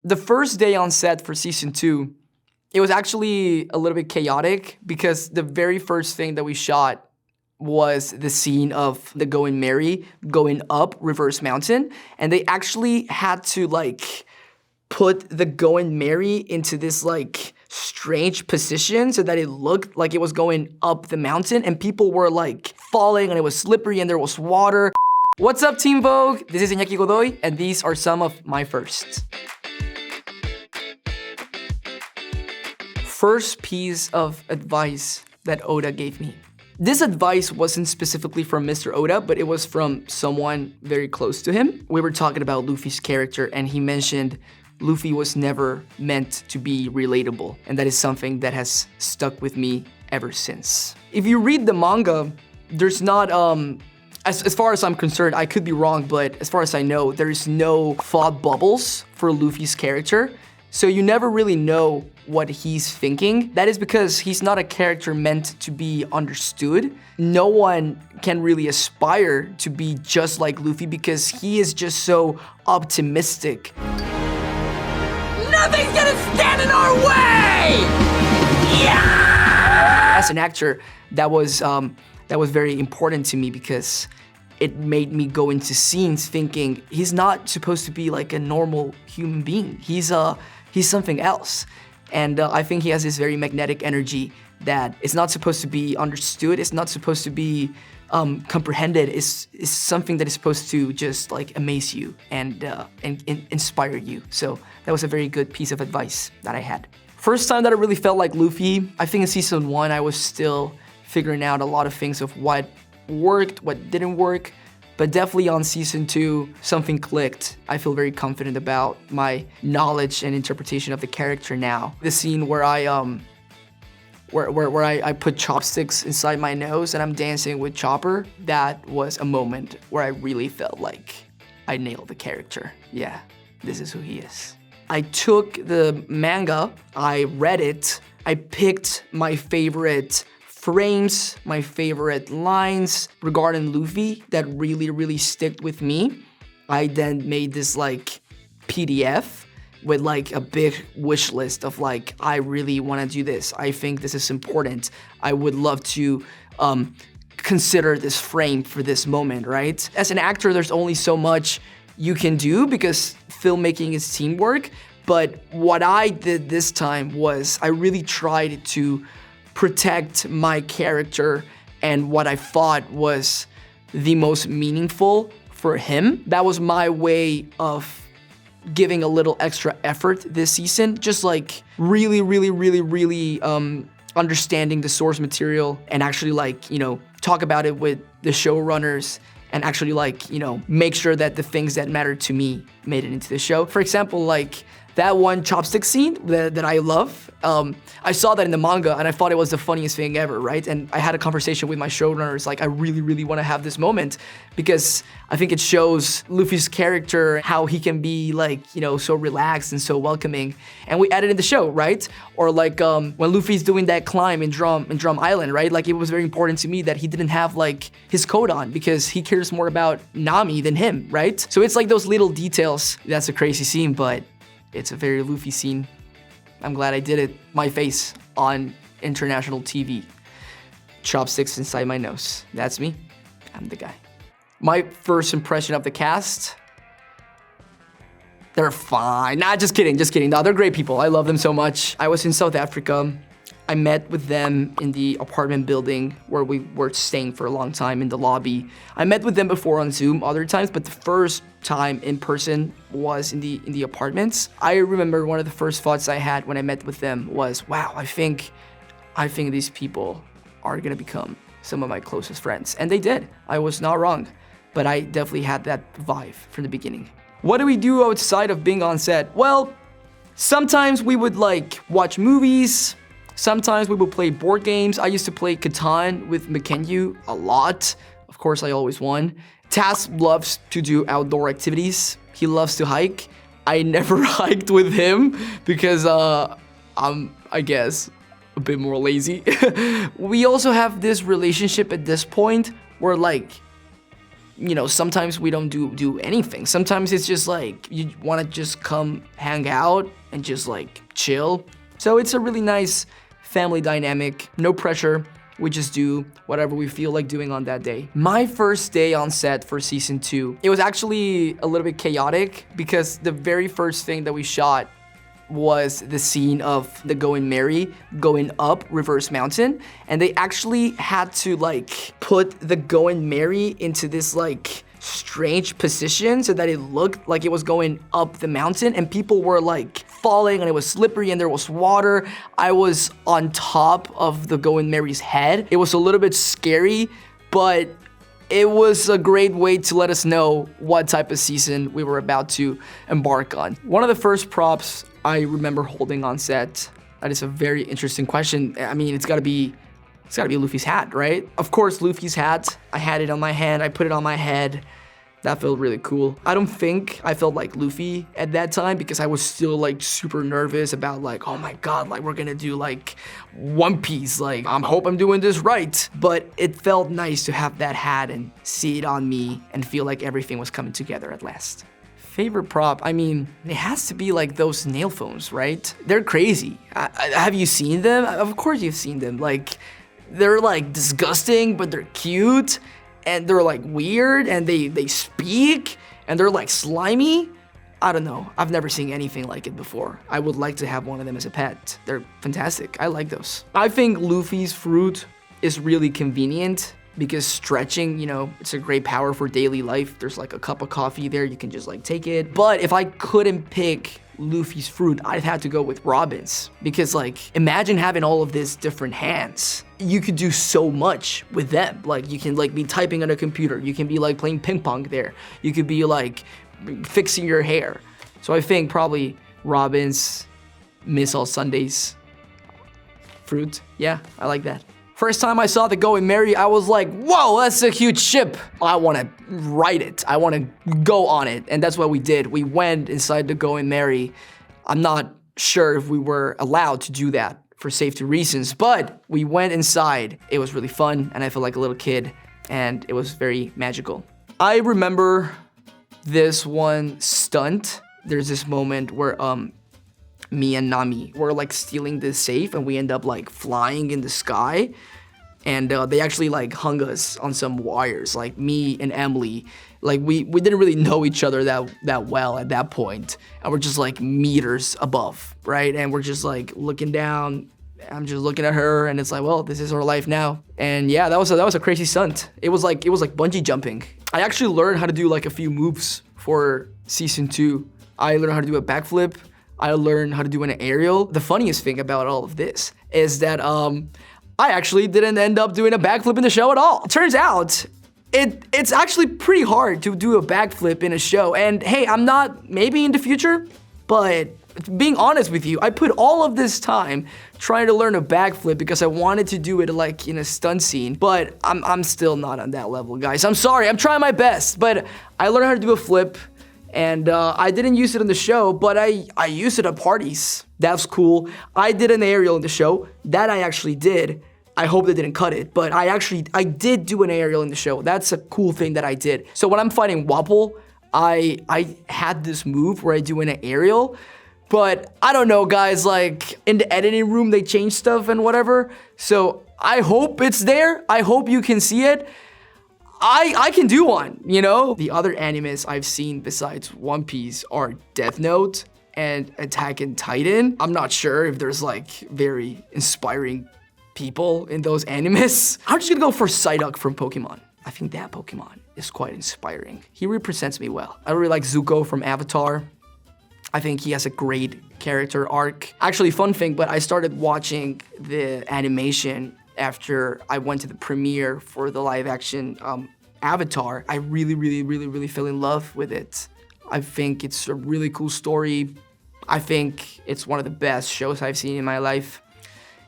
The first day on set for season 2, it was actually a little bit chaotic because the very first thing that we shot was the scene of the Going Merry going up Reverse Mountain. And they actually had to like put the Going Merry into this like strange position so that it looked like it was going up the mountain and people were like falling and it was slippery and there was water. What's up, Team Vogue? This is Iñaki Godoy and these are some of my firsts. First piece of advice that Oda gave me. This advice wasn't specifically from Mr. Oda, but it was from someone very close to him. We were talking about Luffy's character and he mentioned Luffy was never meant to be relatable. And that is something that has stuck with me ever since. If you read the manga, there's not, as far as I'm concerned, I could be wrong, but as far as I know, there's no thought bubbles for Luffy's character. So you never really know what he's thinking. That is because he's not a character meant to be understood. No one can really aspire to be just like Luffy because he is just so optimistic. Nothing's gonna stand in our way! Yeah! As an actor, that was very important to me because it made me go into scenes thinking he's not supposed to be like a normal human being. He's something else. And I think he has this very magnetic energy that is not supposed to be understood. It's not supposed to be comprehended. It's something that is supposed to just like amaze you and inspire you. So that was a very good piece of advice that I had. First time that I really felt like Luffy, I think in season 1, I was still figuring out a lot of things of what worked, what didn't work. But definitely on season 2, something clicked. I feel very confident about my knowledge and interpretation of the character now. The scene where I put chopsticks inside my nose and I'm dancing with Chopper, that was a moment where I really felt like I nailed the character. Yeah, this is who he is. I took the manga, I read it, I picked my favorite frames, my favorite lines regarding Luffy that really stick with me. I then made this like PDF with like a big wish list of like, I really want to do this. I think this is important. I would love to consider this frame for this moment, right? As an actor, there's only so much you can do because filmmaking is teamwork. But what I did this time was I really tried to protect my character and what I thought was the most meaningful for him. That was my way of giving a little extra effort this season, just like really understanding the source material and actually like, you know, talk about it with the showrunners and actually like, you know, make sure that the things that matter to me made it into the show. For example, like that one chopstick scene that I love, I saw that in the manga and I thought it was the funniest thing ever, right? And I had a conversation with my showrunners, like I really want to have this moment because I think it shows Luffy's character, how he can be like, you know, so relaxed and so welcoming. And we added in the show, right? Or like when Luffy's doing that climb in Drum Island, right? Like it was very important to me that he didn't have like his coat on because he cares more about Nami than him, right? So it's like those little details. That's a crazy scene, but it's a very Luffy scene. I'm glad I did it. My face on international TV. Chopsticks inside my nose. That's me. I'm the guy. My first impression of the cast, they're fine. Nah, just kidding. No, they're great people. I love them so much. I was in South Africa. I met with them in the apartment building where we were staying for a long time in the lobby. I met with them before on Zoom other times, but the first time in person was in the apartments. I remember one of the first thoughts I had when I met with them was, wow, I think these people are gonna become some of my closest friends. And they did. I was not wrong, but I definitely had that vibe from the beginning. What do we do outside of being on set? Well, sometimes we would like watch movies. Sometimes we would play board games. I used to play Catan with Makenyu a lot. Of course, I always won. Taz loves to do outdoor activities. He loves to hike. I never hiked with him because I'm, I guess, a bit more lazy. We also have this relationship at this point where like, you know, sometimes we don't do anything. Sometimes it's just like, you wanna just come hang out and just like chill. So it's a really nice family dynamic, no pressure. We just do whatever we feel like doing on that day. My first day on set for season 2, it was actually a little bit chaotic because the very first thing that we shot was the scene of the Going Merry going up Reverse Mountain, and they actually had to like put the Going Merry into this like strange position so that it looked like it was going up the mountain, and people were like falling and it was slippery and there was water. I was on top of the Going Merry's head. It was a little bit scary, but it was a great way to let us know what type of season we were about to embark on. One of the first props I remember holding on set, that is a very interesting question. I mean, it's gotta be Luffy's hat, right? Of course, Luffy's hat. I had it on my hand, I put it on my head. That felt really cool. I don't think I felt like Luffy at that time because I was still like super nervous about like, oh my God, like we're gonna do like One Piece. Like, I hope I'm doing this right. But it felt nice to have that hat and see it on me and feel like everything was coming together at last. Favorite prop, I mean, it has to be like those nail phones, right? They're crazy. Have you seen them? Of course you've seen them. Like, they're like disgusting, but they're cute. And they're like weird, and they speak, and they're like slimy. I don't know. I've never seen anything like it before. I would like to have one of them as a pet. They're fantastic. I like those. I think Luffy's fruit is really convenient because stretching, you know, it's a great power for daily life. There's like a cup of coffee there. You can just like take it. But if I couldn't pick Luffy's fruit, I'd have to go with Robin's because like, imagine having all of these different hands. You could do so much with them. Like you can like be typing on a computer. You can be like playing ping pong there. You could be like fixing your hair. So I think probably Robin's Miss All Sundays fruit. Yeah, I like that. First time I saw the Going Merry, I was like, whoa, that's a huge ship. I wanna ride it. I wanna go on it. And that's what we did. We went inside the Going Merry. I'm not sure if we were allowed to do that for safety reasons, but we went inside. It was really fun, and I felt like a little kid, and it was very magical. I remember this one stunt. There's this moment where me and Nami were like stealing this safe, and we end up like flying in the sky, and they actually like hung us on some wires, like me and Emily. Like we didn't really know each other that well at that point, and we're just like meters above, right? And we're just like looking down. I'm just looking at her, and it's like, well, this is our life now. And yeah, that was a crazy stunt. It was like bungee jumping. I actually learned how to do like a few moves for season 2. I learned how to do a backflip. I learned how to do an aerial. The funniest thing about all of this is that I actually didn't end up doing a backflip in the show at all. Turns out, it's actually pretty hard to do a backflip in a show. And hey, I'm not, maybe in the future, but being honest with you, I put all of this time trying to learn a backflip because I wanted to do it like in a stunt scene, but I'm still not on that level, guys. I'm sorry, I'm trying my best, but I learned how to do a flip, and I didn't use it in the show, but I used it at parties. That's cool. I did an aerial in the show. That I actually did. I hope they didn't cut it, but I did do an aerial in the show. That's a cool thing that I did. So when I'm fighting Wapple, I had this move where I do an aerial, but I don't know, guys, like in the editing room, they changed stuff and whatever. So I hope it's there. I hope you can see it. I can do one, you know? The other animes I've seen besides One Piece are Death Note and Attack on Titan. I'm not sure if there's like very inspiring people in those animes. I'm just gonna go for Psyduck from Pokemon. I think that Pokemon is quite inspiring. He represents me well. I really like Zuko from Avatar. I think he has a great character arc. Actually, fun thing, but I started watching the animation after I went to the premiere for the live action Avatar. I really fell in love with it. I think it's a really cool story. I think it's one of the best shows I've seen in my life.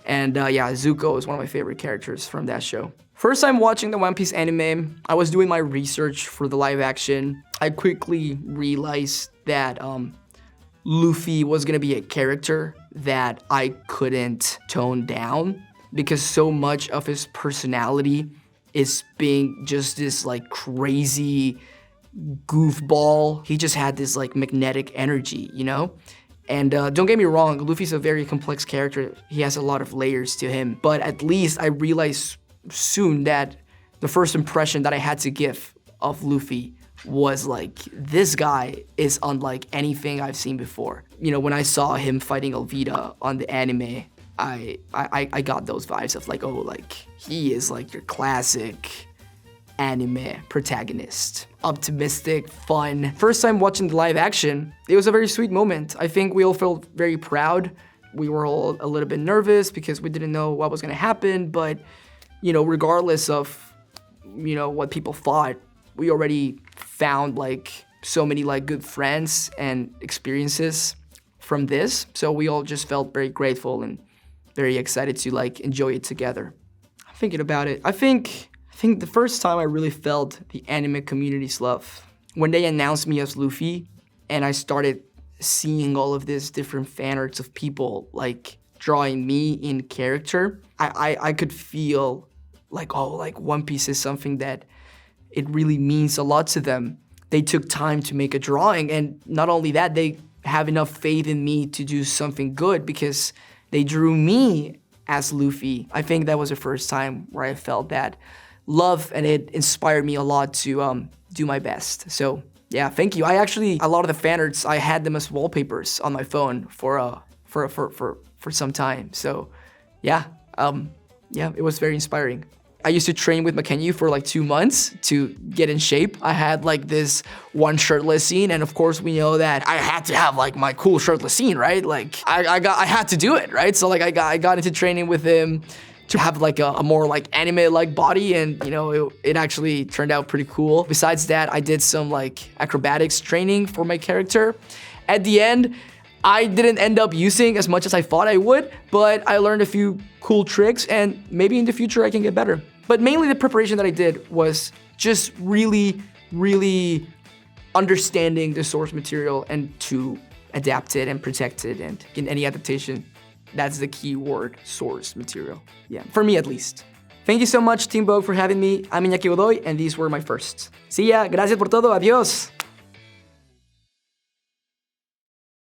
And yeah, Zuko is one of my favorite characters from that show. First time watching the One Piece anime, I was doing my research for the live action. I quickly realized that Luffy was gonna be a character that I couldn't tone down because so much of his personality is being just this like crazy goofball. He just had this like magnetic energy, you know? And don't get me wrong, Luffy's a very complex character. He has a lot of layers to him. But at least I realized soon that the first impression that I had to give of Luffy was like, this guy is unlike anything I've seen before. You know, when I saw him fighting Alvida on the anime, I got those vibes of like, oh, like he is like your classic anime protagonist. Optimistic, fun. First time watching the live action, it was a very sweet moment. I think we all felt very proud. We were all a little bit nervous because we didn't know what was gonna happen, but you know, regardless of, you know, what people thought, we already found like so many like good friends and experiences from this. So we all just felt very grateful and very excited to like enjoy it together. I'm thinking about it. I think the first time I really felt the anime community's love, when they announced me as Luffy and I started seeing all of these different fan arts of people like drawing me in character, I could feel like, oh, like One Piece is something that it really means a lot to them. They took time to make a drawing, and not only that, they have enough faith in me to do something good because they drew me as Luffy. I think that was the first time where I felt that love, and it inspired me a lot to do my best. So yeah, thank you. A lot of the fan arts, I had them as wallpapers on my phone for some time. So yeah, it was very inspiring. I used to train with McKenyu for like 2 months to get in shape. I had like this one shirtless scene, and of course we know that I had to have like my cool shirtless scene, right? Like I had to do it, right? So like I got into training with him to have like a more like anime-like body, and you know, it actually turned out pretty cool. Besides that, I did some like acrobatics training for my character. At the end, I didn't end up using as much as I thought I would, but I learned a few cool tricks, and maybe in the future I can get better. But mainly the preparation that I did was just really, really understanding the source material and to adapt it and protect it, and in any adaptation, that's the key word, source material. Yeah, for me at least. Thank you so much, Team Vogue, for having me. I'm Iñaki Godoy, and these were my firsts. See ya, gracias por todo, adios.